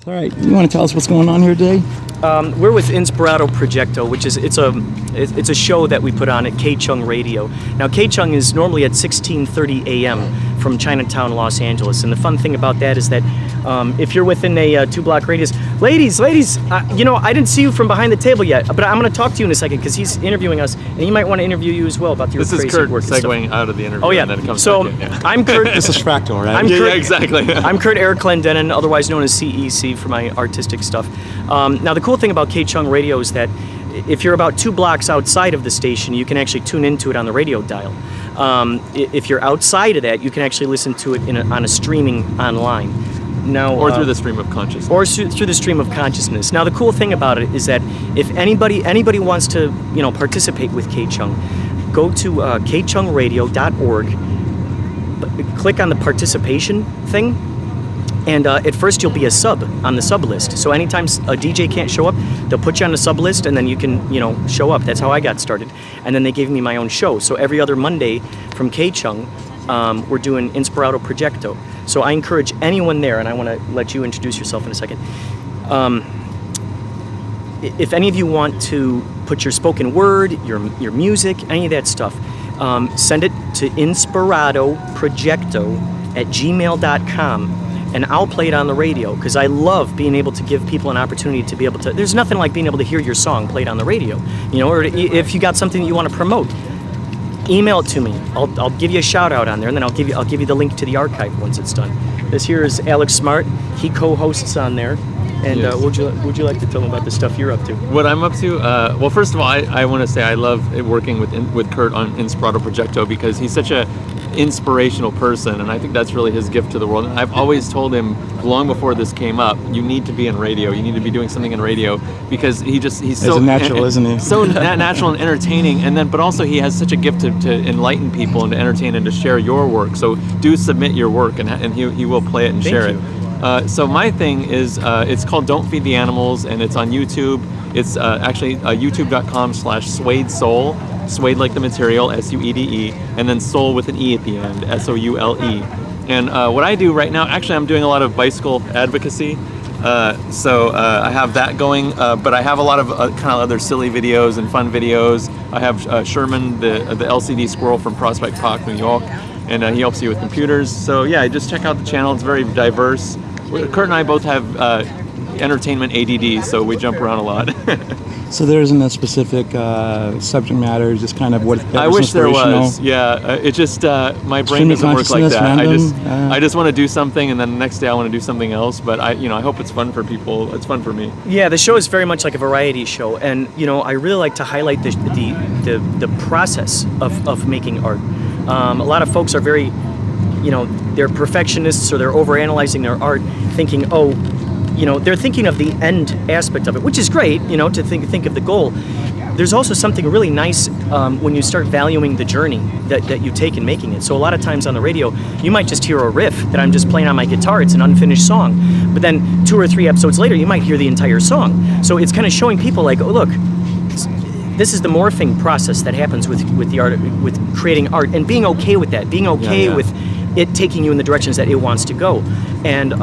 All right, you want to tell us what's going on here today? We're with Inspirado Projecto, which is it's a show that we put on at K-Chung Radio. Now, K-Chung is normally at 16:30 a.m. from Chinatown, Los Angeles, and the fun thing about that is that if you're within a 2-block radius, ladies, I didn't see you from behind the table yet, but I'm going to talk to you in a second because he's interviewing us, and he might want to interview you as well about your crazy work. This is Curt segueing out of the interview. Oh yeah, and then it comes so back in, yeah. I'm Curt. This is Fractal, right? Yeah, exactly. I'm Curt Eric Clendenin, otherwise known as CEC for my artistic stuff. Now, the cool thing about K-Chung Radio is that if you're about 2 blocks outside of the station, you can actually tune into it on the radio dial. If you're outside of that, you can actually listen to it on a streaming online. Now, or through the stream of consciousness. Or through the stream of consciousness. Now, the cool thing about it is that if anybody wants to, participate with K-Chung, go to kchungradio.org, click on the participation thing, and at first you'll be a sub on the sub list. So anytime a DJ can't show up, they'll put you on the sub list, and then you can, show up. That's how I got started. And then they gave me my own show. So every other Monday from K-Chung, we're doing Inspirado Projecto. So I encourage anyone there, and I want to let you introduce yourself in a second. If any of you want to put your spoken word, your music, any of that stuff, send it to inspiradoprojecto@gmail.com, and I'll play it on the radio, because I love being able to give people an opportunity to be able to. There's nothing like being able to hear your song played on the radio, or if you got something that you want to promote, email it to me. I'll give you a shout out on there, and then I'll give you the link to the archive once it's done. This here is Alex Smart. He co-hosts on there. And Yes. would you like to tell them about the stuff you're up to? What I'm up to, well, first of all, I want to say I love working with Curt on Inspirado Projecto because he's such a inspirational person, and I think that's really his gift to the world. And I've always told him long before this came up, you need to be in radio. You need to be doing something in radio because he's so natural, isn't he? So natural and entertaining, but also he has such a gift to enlighten people and to entertain and to share your work. So do submit your work, and he will play it and share it. So my thing is, it's called Don't Feed the Animals, and it's on YouTube. It's actually youtube.com/SuedeSoul, Suede like the material, SUEDE, and then soul with an E at the end, SOULE. And what I do right now, actually I'm doing a lot of bicycle advocacy. So I have that going, but I have a lot of kind of other silly videos and fun videos. I have Sherman, the LCD squirrel from Prospect Park, New York, and he helps you with computers. So yeah, just check out the channel. It's very diverse. Curt and I both have entertainment ADD, so we jump around a lot. So there isn't a specific subject matter, just kind of what. I wish there was. Yeah, it just my brain doesn't work like that. Random, I just want to do something, and then the next day I want to do something else. But I hope it's fun for people. It's fun for me. Yeah, the show is very much like a variety show, and I really like to highlight the process of making art. A lot of folks are very, they're perfectionists, or they're overanalyzing their art, thinking, they're thinking of the end aspect of it, which is great, to think of the goal. There's also something really nice when you start valuing the journey that you take in making it. So a lot of times on the radio, you might just hear a riff that I'm just playing on my guitar. It's an unfinished song. But then 2 or 3 episodes later, you might hear the entire song. So it's kind of showing people like, oh, look, this is the morphing process that happens with the art, with creating art, and being okay with that, being okay with it taking you in the directions that it wants to go. And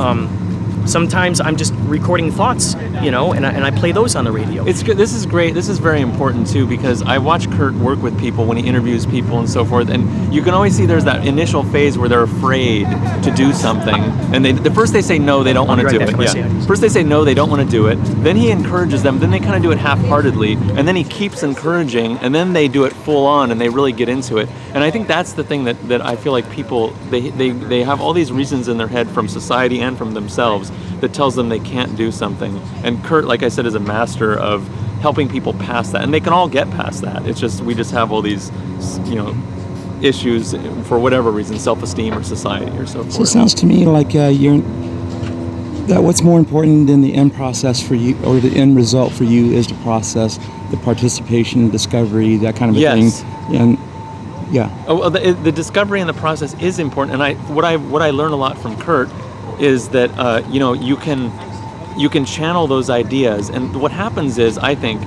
sometimes I'm just recording thoughts, and I play those on the radio. It's good. This is great. This is very important too, because I watch Curt work with people when he interviews people and so forth, and you can always see there's that initial phase where they're afraid to do something, and first they say no, they don't want to do it. First they say no, they don't want to do it. Then he encourages them. Then they kind of do it half-heartedly, and then he keeps encouraging, and then they do it full on, and they really get into it. And I think that's the thing that I feel like people they have all these reasons in their head from society and from themselves that tells them they can't do something. And Curt, like I said, is a master of helping people pass that, and they can all get past that. It's just we just have all these, issues for whatever reason, self-esteem or society or so forth. So it sounds to me like that what's more important than the end process for you, or the end result for you, is the process, the participation, discovery, that kind of a thing. And yeah. Oh, the discovery and the process is important. And what I learn a lot from Curt is that you can channel those ideas, and what happens is, I think,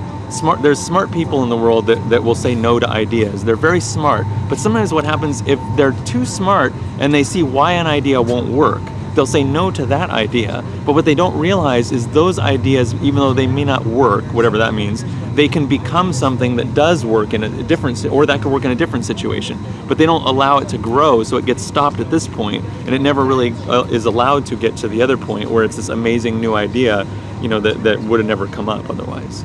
there's smart people in the world that will say no to ideas. They're very smart, but sometimes what happens, if they're too smart and they see why an idea won't work, they'll say no to that idea. But what they don't realize is those ideas, even though they may not work, whatever that means, they can become something that does work in a different, or that could work in a different situation. But they don't allow it to grow, so it gets stopped at this point, and it never really is allowed to get to the other point where it's this amazing new idea, that would have never come up otherwise.